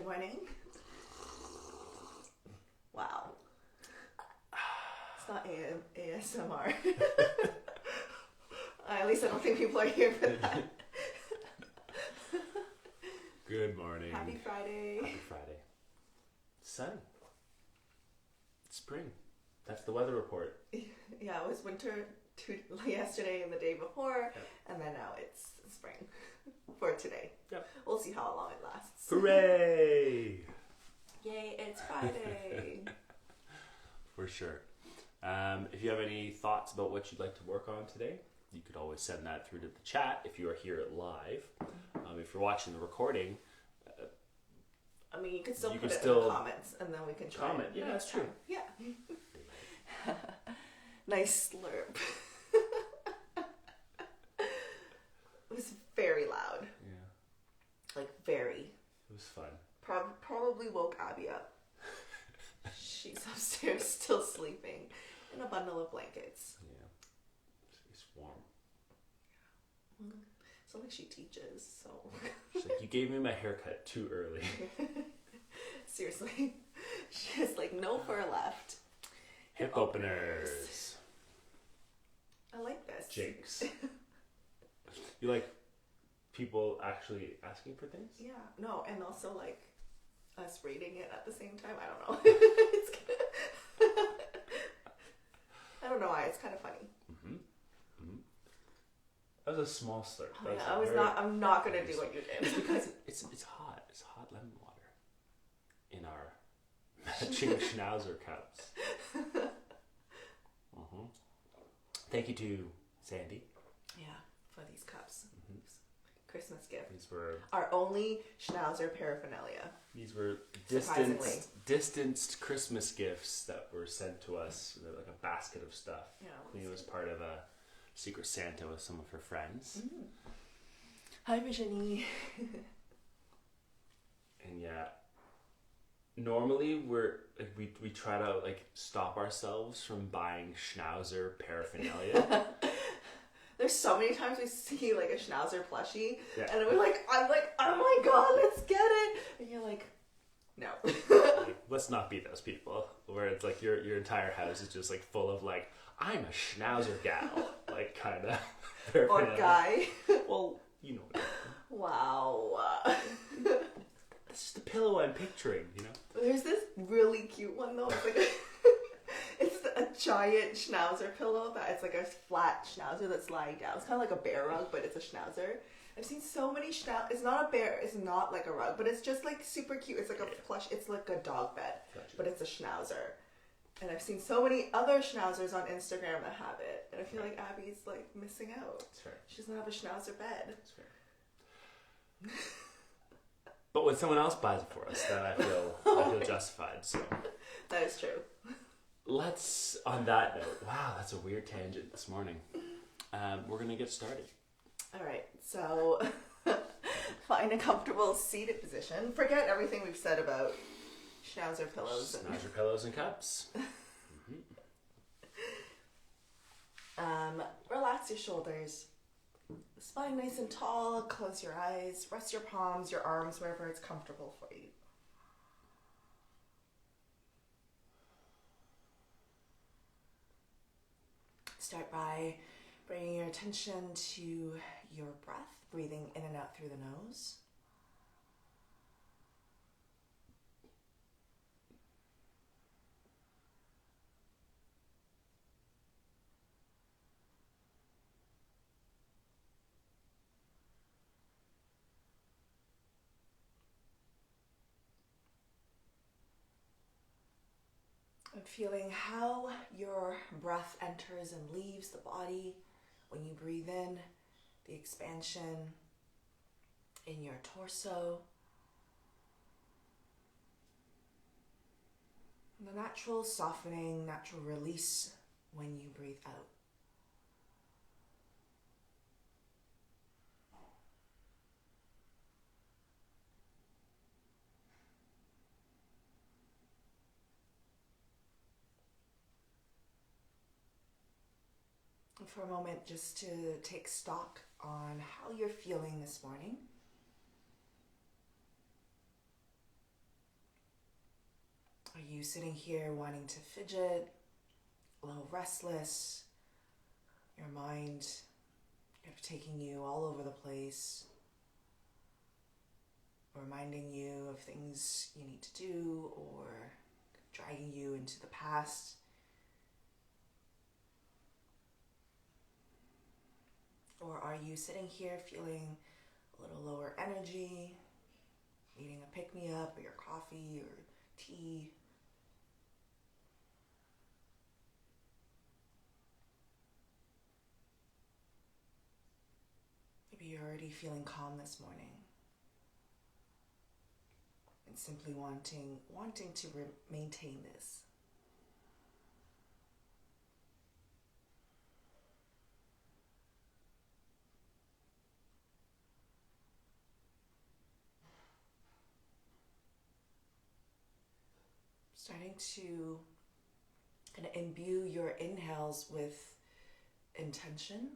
morning. Wow. It's not ASMR. At least I don't think people are here for that. Good morning. Happy Friday. Happy Friday. Sunny. Spring. That's the weather report. Yeah, it was winter yesterday and the day before, and then now it's spring for today. Yep. We'll see how long it lasts. Hooray! Yay, it's Friday. For sure. If you have any thoughts about what you'd like to work on today, you could always send that through to the chat if you are here live. If you're watching the recording, I mean, you could still you put can it still in the comments, and then we can try comment. it Yeah, next that's true. time. Yeah. Nice slurp. It was very loud. Yeah. Like, very. It was fun. Probably woke Abby up. She's upstairs still sleeping in a bundle of blankets. Yeah. It's warm. It's not like she teaches, so. She's like, you gave me my haircut too early. Seriously. She has like no fur left. Hip openers. I like this. Jinx. You like people actually asking for things? Yeah. No, and also like us reading it at the same time. I don't know. It's I don't know why. It's kind of funny. Mm-hmm. Mm-hmm. That was a small slurp. Oh, yeah, I'm not gonna do what you did. It's because it's hot. It's hot lemon water in our matching schnauzer cups. Mm-hmm. Thank you to Sandy. Yeah, for these cups. Mm-hmm. Christmas gift. These were our only schnauzer paraphernalia. These were Surprisingly. distanced Christmas gifts that were sent to us. They're like a basket of stuff. Yeah, Queen was part of a Secret Santa with some of her friends. Mm. Hi, Virginie. And yeah, normally we try to like stop ourselves from buying schnauzer paraphernalia. There's so many times we see like a schnauzer plushie, Yeah. and I'm like, oh my god, let's get it. And you're like, no. Like, let's not be those people where it's like your entire house is just like full of like, I'm a schnauzer gal, like kind of Or guy. Well, you know what I mean. Wow. That's just the pillow I'm picturing, you know? There's this really cute one though. It's like it's a giant schnauzer pillow that it's like a flat schnauzer that's lying down. It's kind of like a bear rug, but it's a schnauzer. I've seen so many It's not a bear. It's not like a rug, but it's just like super cute. It's like a plush. It's like a dog bed, Gotcha. but it's a schnauzer. And I've seen so many other schnauzers on Instagram that have it, and I feel like Abby's like missing out. That's fair. She doesn't have a schnauzer bed. That's fair. But when someone else buys it for us, then I feel justified. So That is true. let's, on that note, wow, that's a weird tangent this morning. We're gonna get started. All right, so find a comfortable seated position. Forget everything we've said about schnauzer pillows and Schnauzer pillows and cups. relax your shoulders. Spine nice and tall. Close your eyes. Rest your palms, your arms, wherever it's comfortable for you. Start by bringing your attention to your breath, breathing in and out through the nose. And feeling how your breath enters and leaves the body when you breathe in, the expansion in your torso, and the natural softening, natural release when you breathe out. For a moment, just to take stock on how you're feeling this morning. Are you sitting here wanting to fidget, a little restless, your mind taking you all over the place, reminding you of things you need to do or dragging you into the past? Or are you sitting here feeling a little lower energy, needing a pick-me-up or your coffee or tea? Maybe you're already feeling calm this morning and simply wanting to maintain this. Starting to kind of imbue your inhales with intention.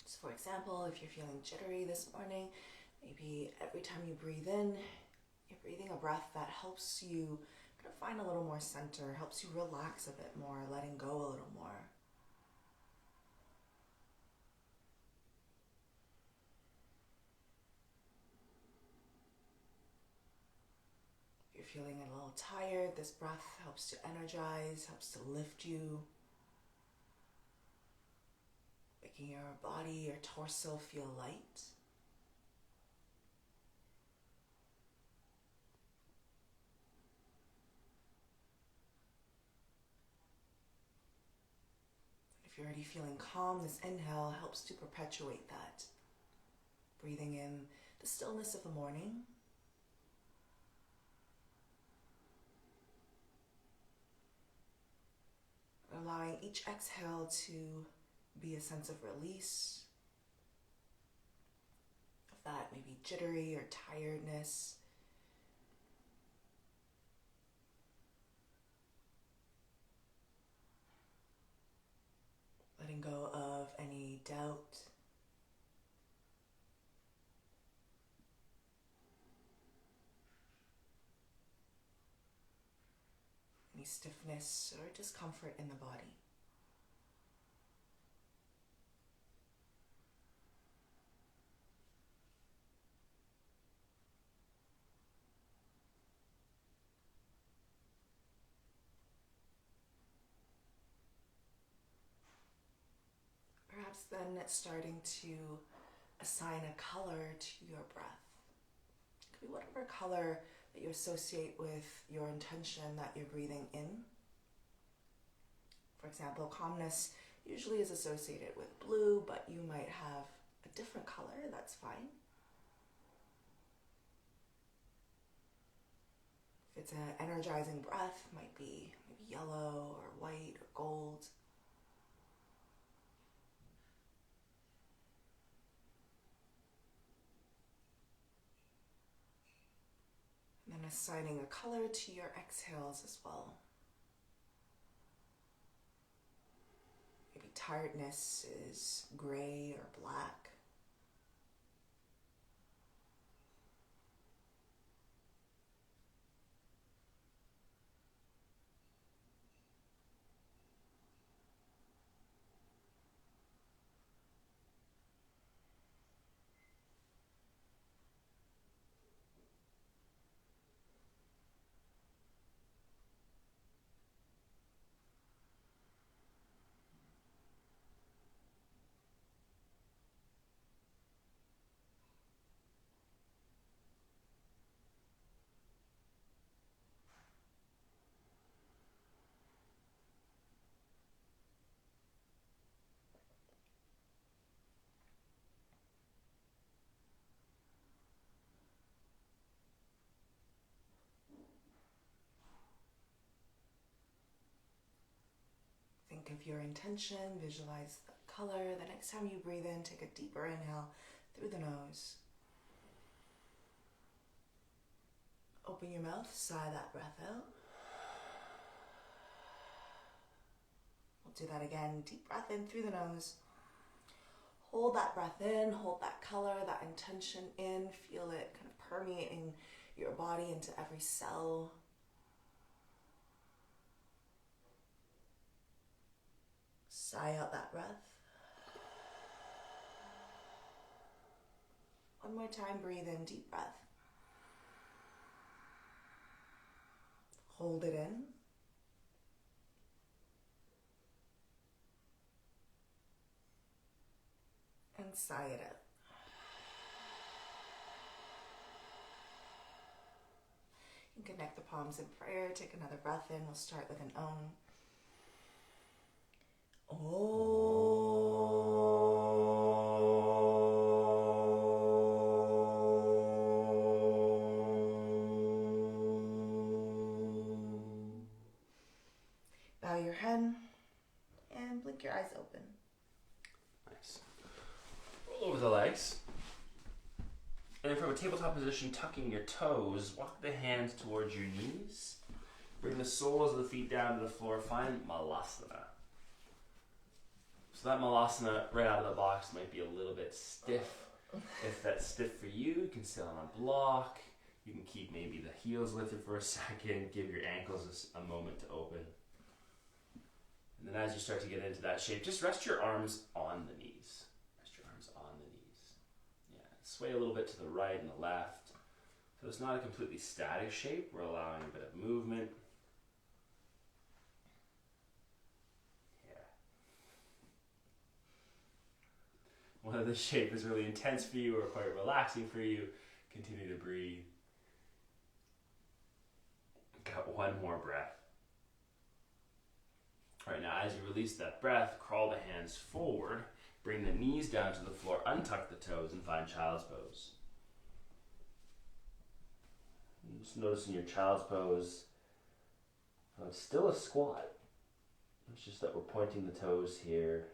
So for example, if you're feeling jittery this morning, maybe every time you breathe in, you're breathing a breath that helps you kind of find a little more center, helps you relax a bit more, letting go a little more. If you're feeling a little tired, this breath helps to energize, helps to lift you, making your body, your torso feel light. If you're already feeling calm, this inhale helps to perpetuate that. Breathing in the stillness of the morning. Allowing each exhale to be a sense of release, of that maybe jittery or tiredness. Letting go of any doubt, any stiffness or discomfort in the body. Perhaps then starting to assign a color to your breath. It could be whatever color that you associate with your intention that you're breathing in. For example, calmness usually is associated with blue, but you might have a different color, that's fine. If it's an energizing breath, it might be maybe yellow or white or gold. And then assigning a color to your exhales as well. Maybe tiredness is gray or black. Think of your intention, visualize the color. The next time you breathe in, take a deeper inhale through the nose. Open your mouth, sigh that breath out. We'll do that again. Deep breath in through the nose. Hold that breath in, hold that color, that intention in. Feel it kind of permeating your body into every cell. Sigh out that breath. One more time, breathe in, deep breath. Hold it in. And sigh it out. You can connect the palms in prayer. Take another breath in. We'll start with an Om. Bow your head and blink your eyes open. Nice. Roll over the legs. And then from a tabletop position, tucking your toes, walk the hands towards your knees. Bring the soles of the feet down to the floor. Find Malasana. So that Malasana right out of the box might be a little bit stiff. If that's stiff for you, you can sit on a block. You can keep maybe the heels lifted for a second. Give your ankles a moment to open. And then as you start to get into that shape, just rest your arms on the knees. Rest your arms on the knees. Yeah, sway a little bit to the right and the left. So it's not a completely static shape. We're allowing a bit of movement. Whether the shape is really intense for you or quite relaxing for you, continue to breathe. Got one more breath. All right, now as you release that breath, crawl the hands forward, bring the knees down to the floor, untuck the toes, and find child's pose. And just notice in your child's pose, it's still a squat. It's just that we're pointing the toes here,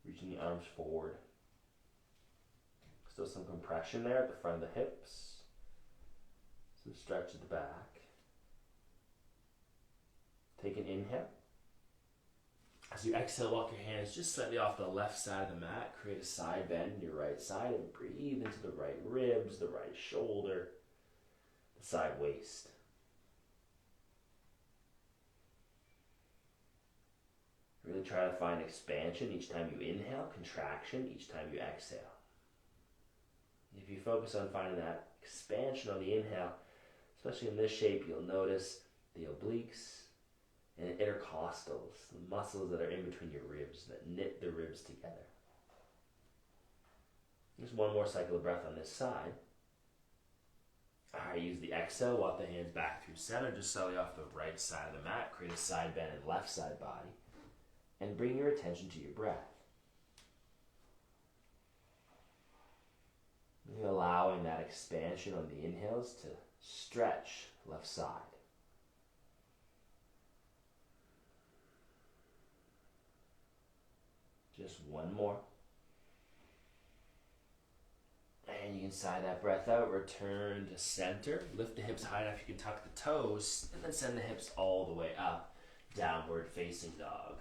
reaching the arms forward. Still some compression there at the front of the hips. Some stretch at the back. Take an inhale. As you exhale, walk your hands just slightly off the left side of the mat. Create a side bend in your right side and breathe into the right ribs, the right shoulder, the side waist. Really try to find expansion each time you inhale, contraction each time you exhale. If you focus on finding that expansion on the inhale, especially in this shape, you'll notice the obliques and intercostals, the muscles that are in between your ribs that knit the ribs together. Just one more cycle of breath on this side. Alright, use the exhale, walk the hands back through center, just slightly off the right side of the mat. Create a side bend in left side body. And bring your attention to your breath. You're allowing that expansion on the inhales to stretch left side. Just one more. And you can sigh that breath out, return to center. Lift the hips high enough you can tuck the toes, and then send the hips all the way up. Downward facing dog.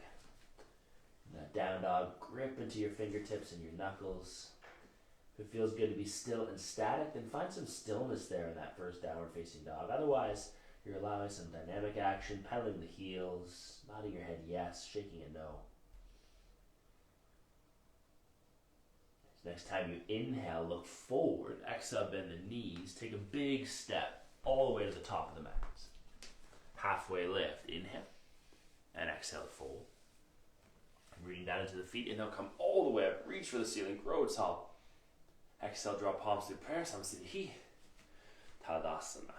That down dog, grip into your fingertips and your knuckles. If it feels good to be still and static, then find some stillness there in that first downward facing dog. Otherwise, you're allowing some dynamic action, pedaling the heels, nodding your head yes, shaking a no. So next time you inhale, look forward, exhale, bend the knees, take a big step all the way to the top of the mat. Halfway lift, inhale, and exhale, fold. Breathing down into the feet, and they'll come all the way up. Reach for the ceiling, grow tall. Exhale, draw palms through prayer. Samsiddhi. Tadasana.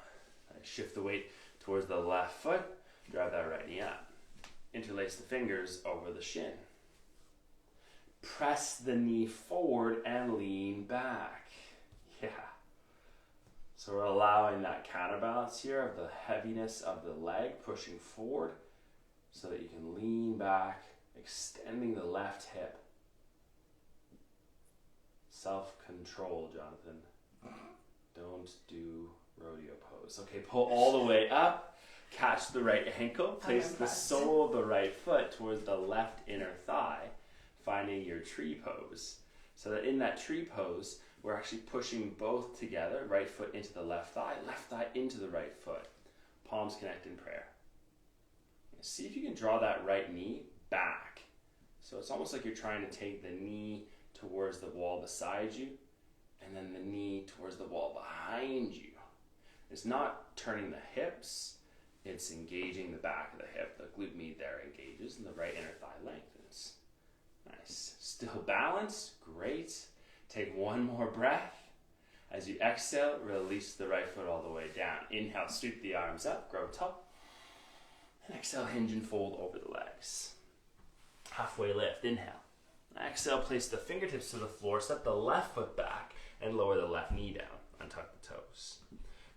Shift the weight towards the left foot. Drive that right knee up. Interlace the fingers over the shin. Press the knee forward and lean back. Yeah. So we're allowing that counterbalance here of the heaviness of the leg pushing forward so that you can lean back, extending the left hip. Self-control, Jonathan. Don't do rodeo pose. Okay, pull all the way up. Catch the right ankle. Place the sole of the right foot towards the left inner thigh, finding your tree pose. So that in that tree pose, we're actually pushing both together, right foot into the left thigh into the right foot. Palms connect in prayer. See if you can draw that right knee back So it's almost like you're trying to take the knee towards the wall beside you and then the knee towards the wall behind you. It's not turning the hips, it's engaging the back of the hip. The glute med there engages and the right inner thigh lengthens. Nice. Still balanced. Great. Take one more breath. As you exhale, release the right foot all the way down. Inhale, sweep the arms up, grow tall. And exhale, hinge and fold over the legs. Halfway lift, inhale. Exhale, place the fingertips to the floor, step the left foot back, and lower the left knee down. Untuck the toes.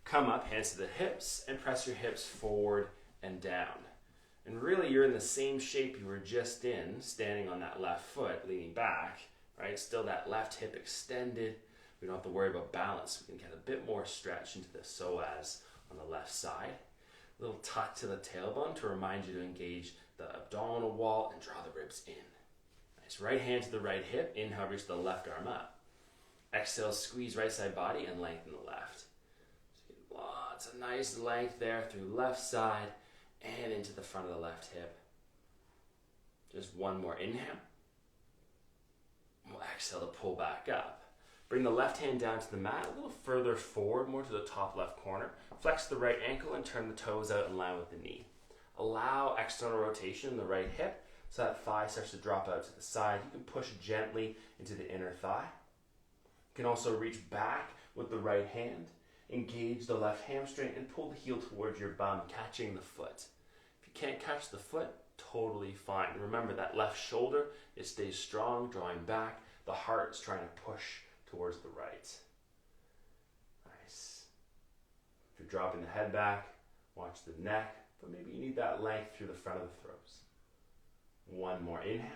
Come up, hands to the hips, and press your hips forward and down. And really, you're in the same shape you were just in, standing on that left foot, leaning back, right? Still that left hip extended. We don't have to worry about balance. We can get a bit more stretch into the psoas on the left side. A little tuck to the tailbone to remind you to engage the abdominal wall and draw the ribs in. Nice. Right hand to the right hip. Inhale, reach the left arm up. Exhale, squeeze right side body and lengthen the left. So get lots of nice length there through left side and into the front of the left hip. Just one more inhale. We'll exhale to pull back up. Bring the left hand down to the mat, a little further forward, more to the top left corner. Flex the right ankle and turn the toes out in line with the knee. Allow external rotation in the right hip so that thigh starts to drop out to the side. You can push gently into the inner thigh. You can also reach back with the right hand, engage the left hamstring, and pull the heel towards your bum, catching the foot. If you can't catch the foot, totally fine. Remember that left shoulder, it stays strong, drawing back. The heart is trying to push towards the right. Nice. If you're dropping the head back, watch the neck, but maybe you need that length through the front of the throats. One more inhale.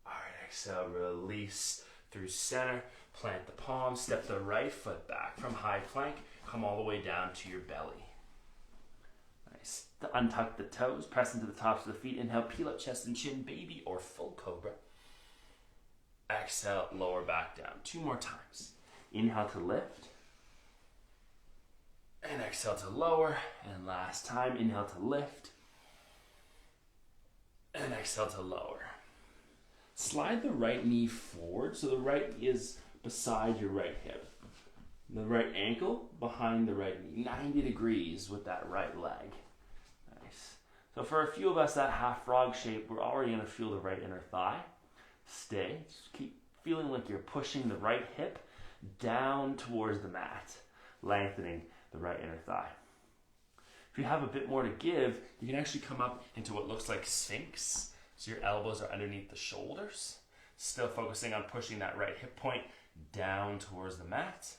All right, exhale, release through center, plant the palms, step the right foot back from high plank, come all the way down to your belly. Nice. Untuck the toes, press into the tops of the feet, inhale, peel up chest and chin, baby or full cobra. Exhale, lower back down. 2 more times. Inhale to lift. And exhale to lower. And last time, inhale to lift. And exhale to lower. Slide the right knee forward so the right knee is beside your right hip. The right ankle behind the right knee. 90 degrees with that right leg. Nice. So for a few of us, that half frog shape, we're already going to feel the right inner thigh. Stay. Just keep feeling like you're pushing the right hip down towards the mat, lengthening the right inner thigh. If you have a bit more to give, you can actually come up into what looks like Sphinx. So your elbows are underneath the shoulders, still focusing on pushing that right hip point down towards the mat.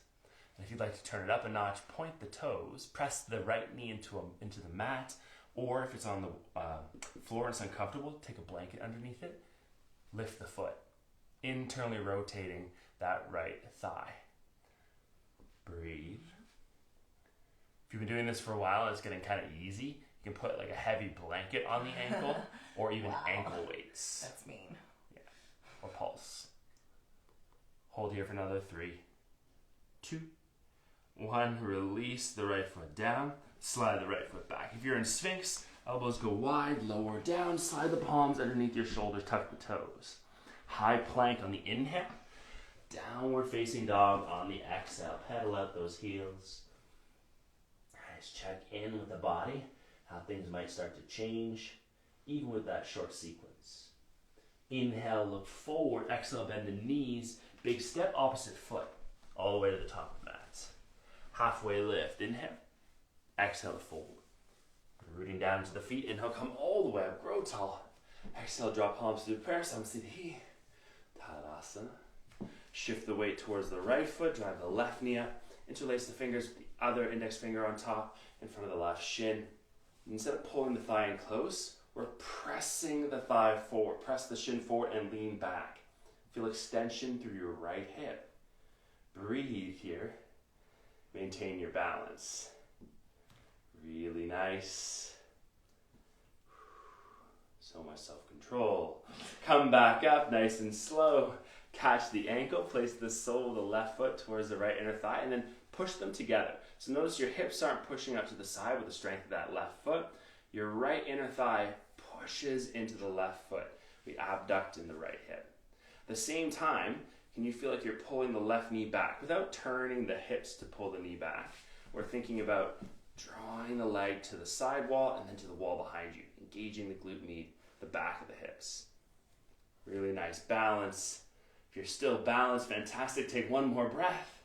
And if you'd like to turn it up a notch, point the toes, press the right knee into the mat, or if it's on the floor and it's uncomfortable, take a blanket underneath it. Lift the foot, internally rotating that right thigh. Breathe. If you've been doing this for a while and it's getting kind of easy, you can put like a heavy blanket on the ankle or even ankle weights. That's mean. Yeah. Or pulse. Hold here for another 3, 2, 1. Release the right foot down. Slide the right foot back. If you're in Sphinx, elbows go wide, lower down, slide the palms underneath your shoulders, tuck the toes. High plank on the inhale, downward facing dog on the exhale. Pedal out those heels. Nice. Check in with the body, how things might start to change, even with that short sequence. Inhale, look forward. Exhale, bend the knees. Big step, opposite foot, all the way to the top of the mat. Halfway lift. Inhale. Exhale to fold. Rooting down to the feet. Inhale, come all the way up. Grow tall. Exhale, drop palms to the prayer. Samsiddhi. Tadasana. Shift the weight towards the right foot. Drive the left knee up. Interlace the fingers with the other index finger on top in front of the left shin. Instead of pulling the thigh in close, we're pressing the thigh forward. Press the shin forward and lean back. Feel extension through your right hip. Breathe here. Maintain your balance. Really nice. So much self-control. Come back up nice and slow. Catch the ankle, place the sole of the left foot towards the right inner thigh, and then push them together. So notice your hips aren't pushing up to the side with the strength of that left foot. Your right inner thigh pushes into the left foot. We abduct in the right hip. At the same time, can you feel like you're pulling the left knee back without turning the hips to pull the knee back? We're thinking about drawing the leg to the side wall and then to the wall behind you, engaging the glute med, the back of the hips. Really nice balance. If you're still balanced, fantastic. Take one more breath.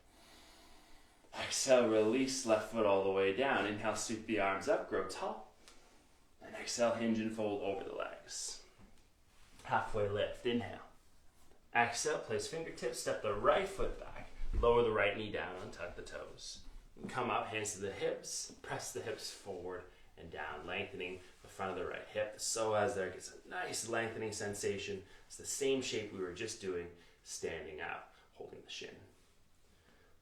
Exhale, release left foot all the way down. Inhale, sweep the arms up, grow tall. And exhale, hinge and fold over the legs. Halfway lift, inhale. Exhale, place fingertips, step the right foot back, lower the right knee down, untuck the toes. And come up, hands to the hips, press the hips forward and down, lengthening the front of the right hip. The psoas there gets a nice lengthening sensation. It's the same shape we were just doing, standing up, holding the shin.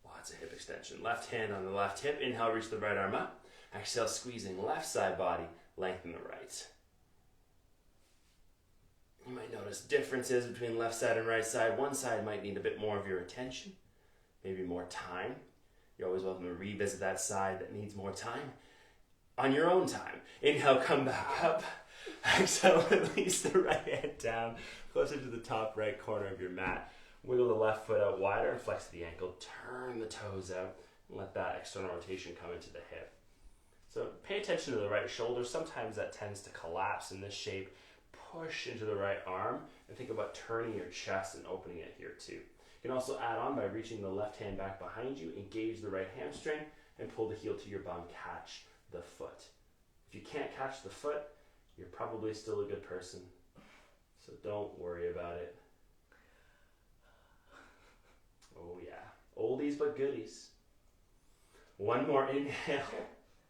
Lots of hip extension. Left hand on the left hip, inhale, reach the right arm up. Exhale, squeezing left side body, lengthen the right. You might notice differences between left side and right side. One side might need a bit more of your attention, maybe more time. You're always welcome to revisit that side that needs more time on your own time. Inhale, come back up. Exhale, release the right hand down, closer to the top right corner of your mat. Wiggle the left foot out wider and flex the ankle. Turn the toes out and let that external rotation come into the hip. So pay attention to the right shoulder. Sometimes that tends to collapse in this shape. Push into the right arm and think about turning your chest and opening it here too. You can also add on by reaching the left hand back behind you, engage the right hamstring, and pull the heel to your bum, catch the foot. If you can't catch the foot, you're probably still a good person. So don't worry about it. Oh yeah, oldies but goodies. One more inhale.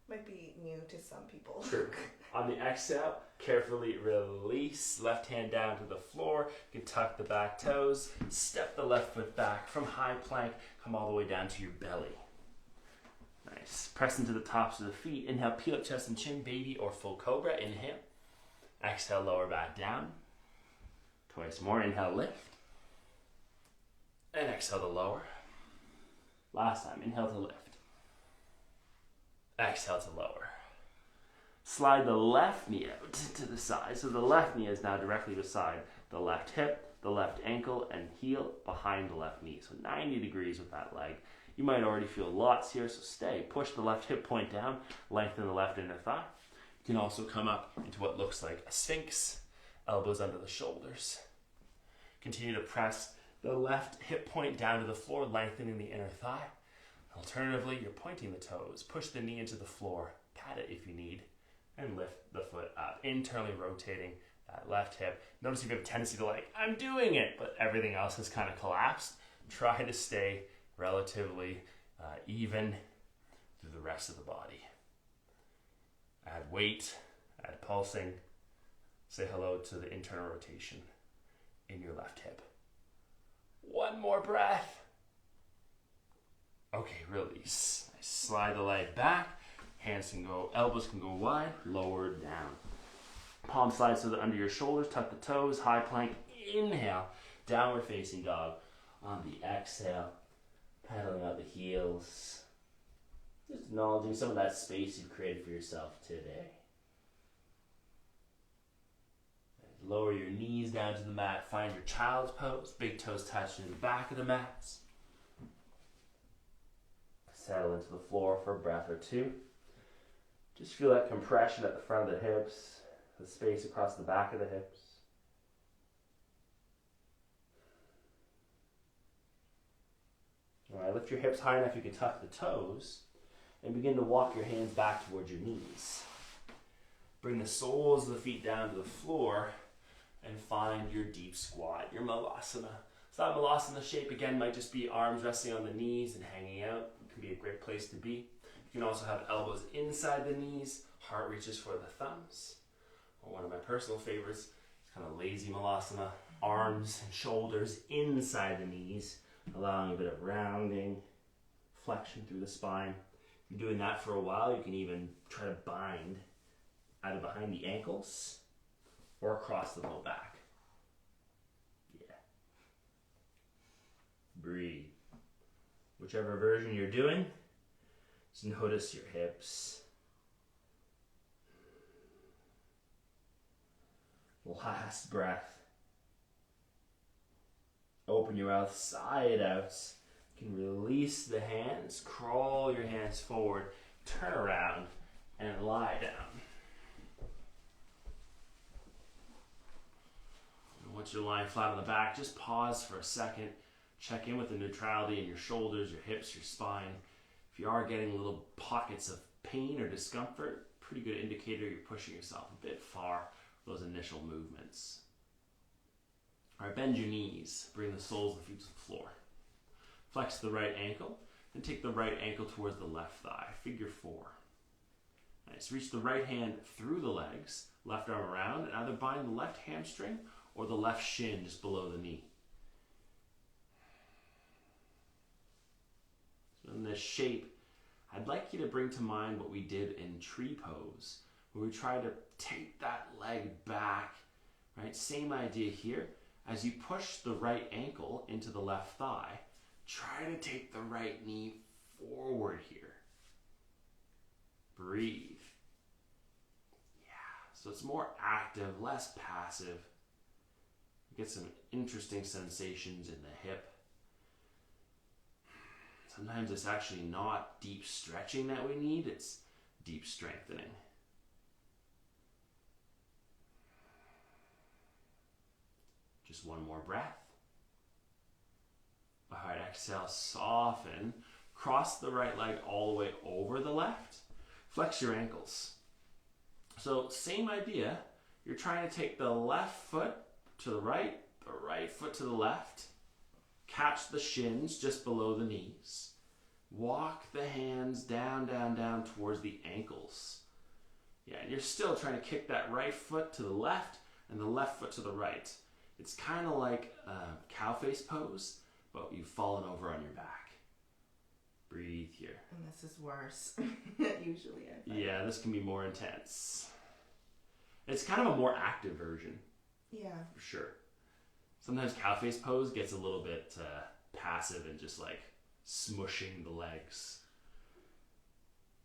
Might be new to some people. True. On the exhale, carefully release. Left hand down to the floor. You can tuck the back toes. Step the left foot back from high plank. Come all the way down to your belly. Nice. Press into the tops of the feet. Inhale, peel up chest and chin, baby or full cobra. Inhale. Exhale, lower back down. Twice more. Inhale, lift. And exhale to lower. Last time. Inhale to lift. Exhale to lower. Slide the left knee out to the side. So the left knee is now directly beside the left hip, the left ankle, and heel behind the left knee. So 90 degrees with that leg. You might already feel lots here, so stay. Push the left hip point down, lengthen the left inner thigh. You can also come up into what looks like a sphinx, elbows under the shoulders. Continue to press the left hip point down to the floor, lengthening the inner thigh. Alternatively, you're pointing the toes. Push the knee into the floor. Pat it if you need. And lift the foot up. Internally rotating that left hip. Notice if you have a tendency to I'm doing it, but everything else has kind of collapsed. Try to stay relatively even through the rest of the body. Add weight, add pulsing. Say hello to the internal rotation in your left hip. One more breath. Okay, release. Nice. Slide the leg back. Hands can go, elbows can go wide, lower down. Palm slides to the under your shoulders, tuck the toes, high plank. Inhale, downward facing dog. On the exhale, pedaling out the heels. Just acknowledging some of that space you've created for yourself today. Lower your knees down to the mat. Find your child's pose. Big toes touching the back of the mats. Settle into the floor for a breath or two. Just feel that compression at the front of the hips, the space across the back of the hips. All right, lift your hips high enough you can tuck the toes and begin to walk your hands back towards your knees. Bring the soles of the feet down to the floor and find your deep squat, your malasana. So that malasana shape again might just be arms resting on the knees and hanging out. It can be a great place to be. You can also have elbows inside the knees, heart reaches for the thumbs. Or one of my personal favorites is kind of lazy malasana, arms and shoulders inside the knees, allowing a bit of rounding, flexion through the spine. If you're doing that for a while, you can even try to bind either behind the ankles or across the low back. Yeah. Breathe. Whichever version you're doing, just notice your hips. Last breath. Open your mouth side out. You can release the hands, crawl your hands forward, turn around, and lie down. And once you're lying flat on the back, just pause for a second. Check in with the neutrality in your shoulders, your hips, your spine. If you are getting little pockets of pain or discomfort, pretty good indicator you're pushing yourself a bit far for those initial movements. All right, bend your knees. Bring the soles of the feet to the floor. Flex the right ankle, and take the right ankle towards the left thigh. Figure 4. Nice. Reach the right hand through the legs, left arm around, and either bind the left hamstring or the left shin just below the knee. So in this shape, I'd like you to bring to mind what we did in tree pose, where we try to take that leg back, right? Same idea here. As you push the right ankle into the left thigh, try to take the right knee forward here. Breathe. Yeah, so it's more active, less passive. Get some interesting sensations in the hip. Sometimes it's actually not deep stretching that we need, it's deep strengthening. Just one more breath. All right, exhale, soften. Cross the right leg all the way over the left. Flex your ankles. So same idea. You're trying to take the left foot to the right foot to the left. Catch the shins just below the knees. Walk the hands down, down, down towards the ankles. Yeah, and you're still trying to kick that right foot to the left and the left foot to the right. It's kind of like a cow face pose, but you've fallen over on your back. Breathe here. And this is worse. Usually I find. Yeah, this can be more intense. It's kind of a more active version. Yeah. For sure. Sometimes cow face pose gets a little bit passive and just like smushing the legs.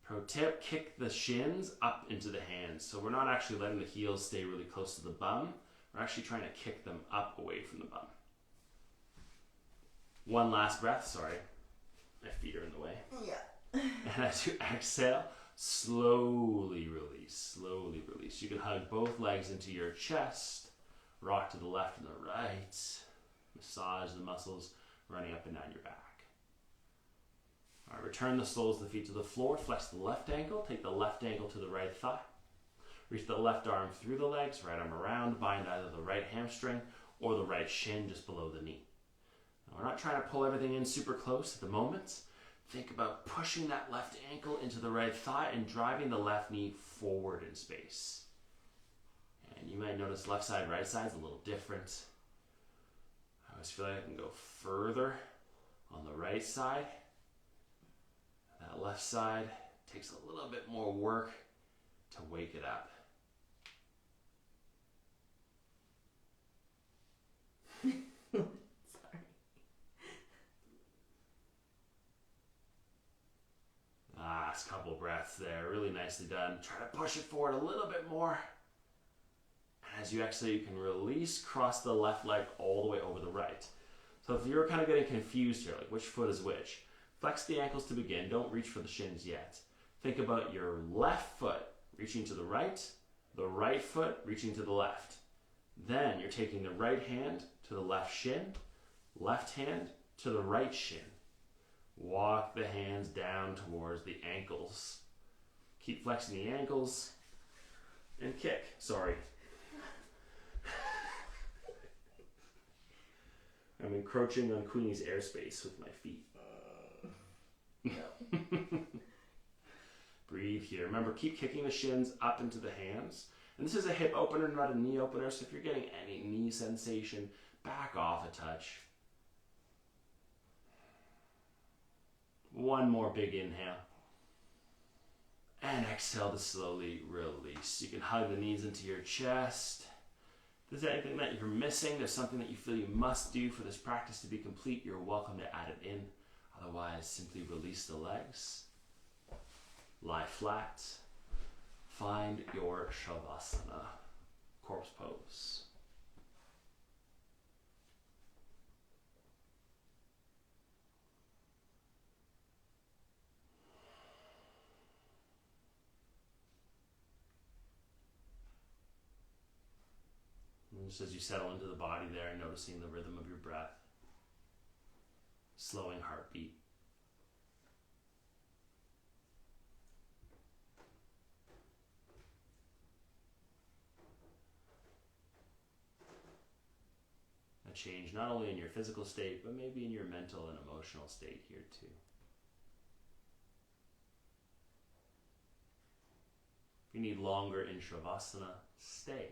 Pro tip, kick the shins up into the hands. So we're not actually letting the heels stay really close to the bum. We're actually trying to kick them up away from the bum. One last breath, sorry. My feet are in the way. Yeah. And as you exhale, slowly release, slowly release. You can hug both legs into your chest, rock to the left and the right, massage the muscles running up and down your back. All right, return the soles of the feet to the floor, flex the left ankle, take the left ankle to the right thigh. Reach the left arm through the legs, right arm around, bind either the right hamstring or the right shin just below the knee. Now, we're not trying to pull everything in super close at the moment. Think about pushing that left ankle into the right thigh and driving the left knee forward in space. And you might notice left side, right side is a little different. I always feel like I can go further on the right side. That left side takes a little bit more work to wake it up. Sorry. Last couple breaths there, really nicely done. Try to push it forward a little bit more. And as you exhale, you can release, cross the left leg all the way over the right. So if you're kind of getting confused here, like which foot is which, flex the ankles to begin. Don't reach for the shins yet. Think about your left foot reaching to the right foot reaching to the left. Then you're taking the right hand to the left shin, left hand to the right shin. Walk the hands down towards the ankles. Keep flexing the ankles and kick. Sorry. I'm encroaching on Queenie's airspace with my feet. No. Breathe here. Remember, keep kicking the shins up into the hands. And this is a hip opener, not a knee opener, so if you're getting any knee sensation, back off a touch. One more big inhale. And exhale to slowly release. You can hug the knees into your chest. If there's anything that you're missing, there's something that you feel you must do for this practice to be complete, you're welcome to add it in. Otherwise, simply release the legs. Lie flat. Find your Shavasana, corpse pose. And just as you settle into the body there, noticing the rhythm of your breath, slowing heartbeat. A change not only in your physical state, but maybe in your mental and emotional state here too. If you need longer in Shavasana, stay.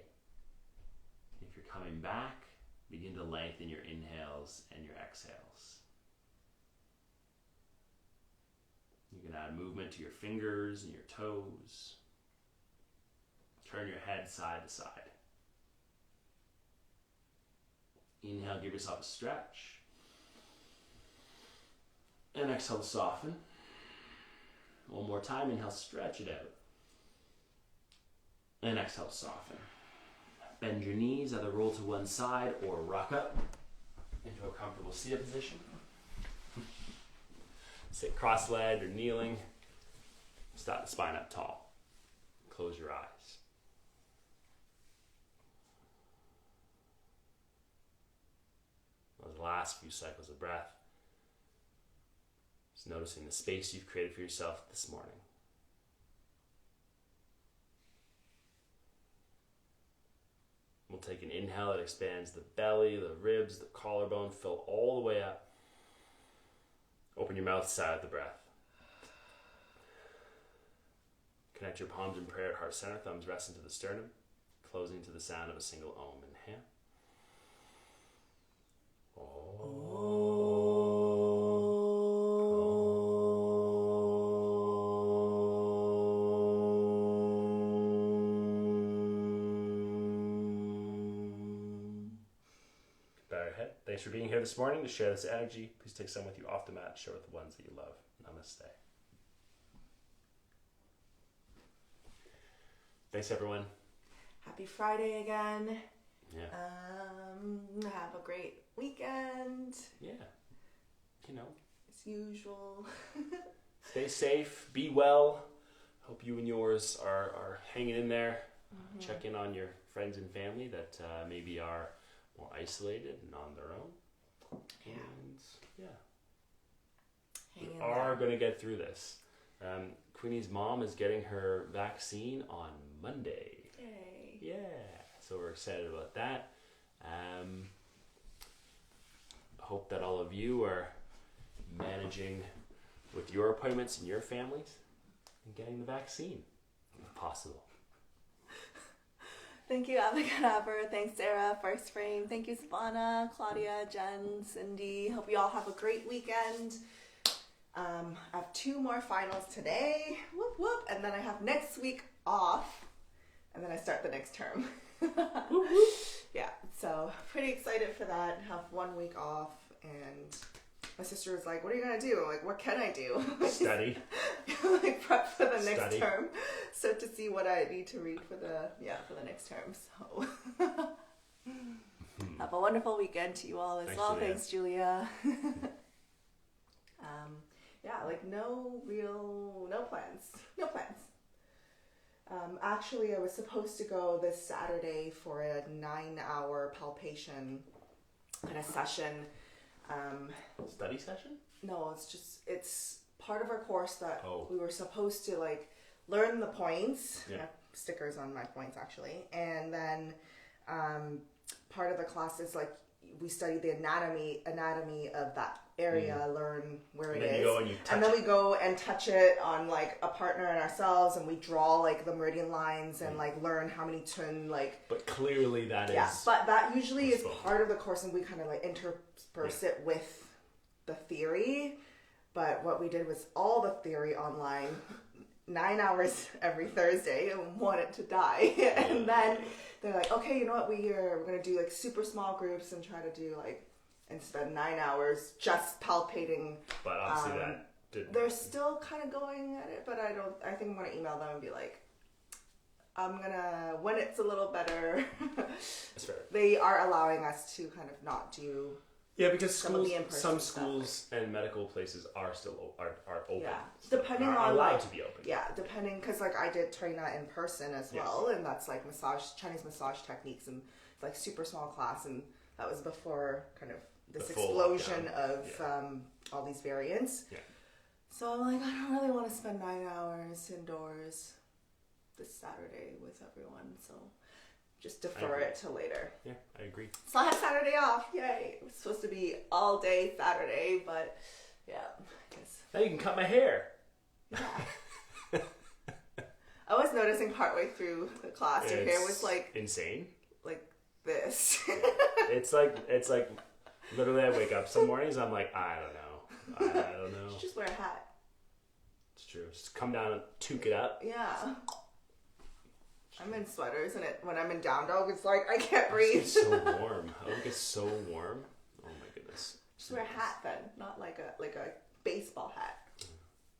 If you're coming back, begin to lengthen your inhales and your exhales. You can add movement to your fingers and your toes. Turn your head side to side. Inhale, give yourself a stretch. And exhale to soften. One more time, inhale, stretch it out. And exhale to soften. Bend your knees, either roll to one side or rock up into a comfortable seated position. Sit cross-legged or kneeling. Start the spine up tall. Close your eyes. The last few cycles of breath. Just noticing the space you've created for yourself this morning. We'll take an inhale that expands the belly, the ribs, the collarbone, fill all the way up. Open your mouth, sigh out the breath. Connect your palms in prayer at heart center, thumbs rest into the sternum, closing to the sound of a single Om. Inhale. Thanks for being here this morning to share this energy. Please take some with you off the mat, share with the ones that you love. Namaste. Thanks, everyone. Happy Friday again. Yeah. Have a great weekend. Yeah. You know. As usual. Stay safe. Be well. Hope you and yours are hanging in there. Mm-hmm. Check in on your friends and family that maybe are more isolated and on their own. Yeah. And we are going to get through this. Queenie's mom is getting her vaccine on Monday. Yay. Yeah. So we're excited about that. Hope that all of you are managing with your appointments and your families and getting the vaccine if possible. Thank you, Abacadabra. Thanks, Sarah, First Frame. Thank you, Savannah, Claudia, Jen, Cindy. Hope you all have a great weekend. I have 2 more finals today. Whoop, whoop. And then I have next week off. And then I start the next term. Whoop, whoop. Yeah, so pretty excited for that. Have 1 week off. And my sister was like, what are you going to do? I'm like, what can I do? Study. Like prep for the next Study. term. So to see what I need to read for the next term. So have a wonderful weekend to you all as well. Julia. Thanks, Julia. Like no plans. No plans. Actually, I was supposed to go this Saturday for a 9-hour palpation kind of session. Study session? No, it's part of our course that Oh. we were supposed to like learn the points. Yeah. I have stickers on my points actually, and then part of the class is like we study the anatomy of that area, learn where And it then is, you go and you touch and then it. we go and touch it on like a partner and ourselves, and we draw like the meridian lines and like learn how many tun like. But clearly that is... Yeah, but that usually is Spoken. part of the course, and we kind of like intersperse it with the theory. But what we did was all the theory online, 9 hours every Thursday, and wanted to die. And then they're like, okay, you know what? We're gonna do like super small groups and try to do like and spend 9 hours just palpating. But obviously that didn't... They're still kind of going at it, but I think I'm gonna email them and be like, I'm gonna, when it's a little better. That's fair. They are allowing us to kind of not do. Yeah, because Some of the in-person some stuff. schools and medical places are still are open. Yeah, So depending are on allowed like to be open. yeah, depending because like I did train that in person as Yeah. well, and that's like Chinese massage techniques and like super small class, and that was before kind of this The full explosion lockdown. of all these variants. Yeah. So I'm like, I don't really want to spend 9 hours indoors this Saturday with everyone, so just defer it to later. Yeah, I agree. So I have Saturday off. Yay! It was supposed to be all day Saturday, but yeah, I guess. Now you can cut my hair. Yeah. I was noticing partway through the class, your hair was like insane. this. It's like literally I wake up some mornings I'm like, I don't know. You should just wear a hat. It's true. Just come down and toque it up. Yeah. I'm in sweaters, and when I'm in down dog, it's like I can't It breathe. gets so warm. It gets so warm. Oh my goodness. Just wear a hat then, not like a baseball hat.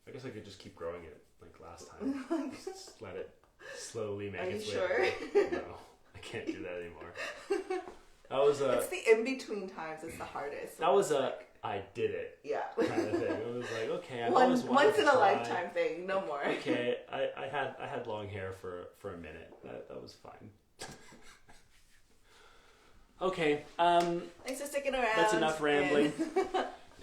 I guess I could just keep growing it like last time. Just let it slowly make Are you its way. sure? No, I can't do that anymore. That was It's the in between times that's the hardest. That was I did it yeah. kind of thing. It was like, okay, I've Once always wanted to in a try. lifetime thing, no more. Okay, I had long hair for a minute. That was fine. Okay, Thanks for sticking around. that's enough rambling.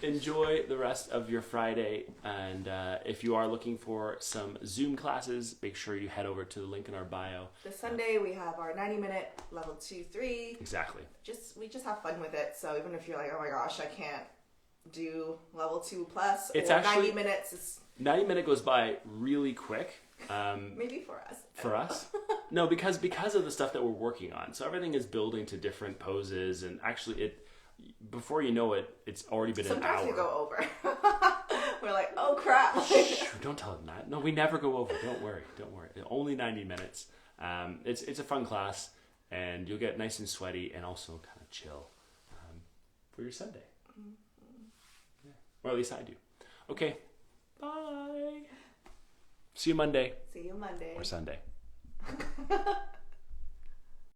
Enjoy the rest of your Friday, and if you are looking for some Zoom classes, make sure you head over to the link in our bio. This Sunday we have our 90-minute level 2-3. Exactly. We just have fun with it. So even if you're like, oh my gosh, I can't do level 2 plus, It's or actually- 90 minutes is 90-minute goes by really quick. maybe for us. For us? No, because of the stuff that we're working on. So everything is building to different poses, and actually before you know it, it's already been Sometimes an hour. we go over. We're like, oh crap. Shh, don't tell them that. No, we never go over. Don't worry. Only 90 minutes. It's a fun class, and you'll get nice and sweaty and also kind of chill for your Sunday. Yeah. Or at least I do. Okay. Bye. See you Monday. See you Monday. Or Sunday.